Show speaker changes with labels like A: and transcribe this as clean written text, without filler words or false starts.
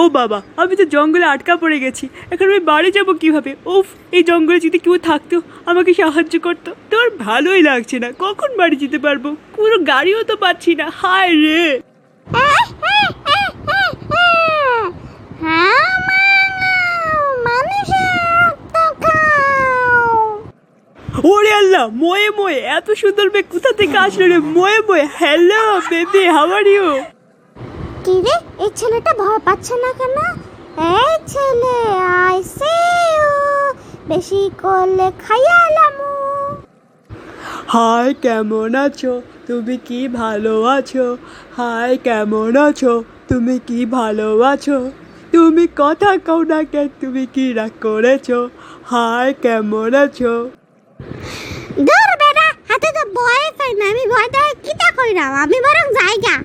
A: ও বাবা, আমি তো জঙ্গলে আটকা পড়ে গেছি। এখন আমি বাড়ি যাবো কিভাবে? উফ, এই জঙ্গলে যদি কেউ থাকতো, আমাকে সাহায্য করতো। তোর ভালোই লাগছে না, কখন বাড়ি যেতে পারবো? পুরো গাড়িও তো পাচ্ছি না, হায় রে। ওরে আল্লাহ, ময়ে ময়ে, এত সুন্দর মেয়ে কোথা থেকে আসলো রে? ময়ে ময়ে, hello baby, how are you?
B: কি রে, এই ছেলেটা ভয় পাচ্ছে না কেন? এই ছেলে, আই সি ইউ, বেশি করলে খাইয়ালামু।
A: হাই, কেমন আছো? তুমি কি ভালো আছো? হাই, কেমন আছো? তুমি কি ভালো আছো? তুমি কথা কও না কেন? তুমি কি রাগ করেছো? হাই, কেমন আছো?
B: দূর বেটা, হাতে তো ভয় পাই না, আমি ভয় দেয় কিতা কইরাম, আমি বরং জায়গা।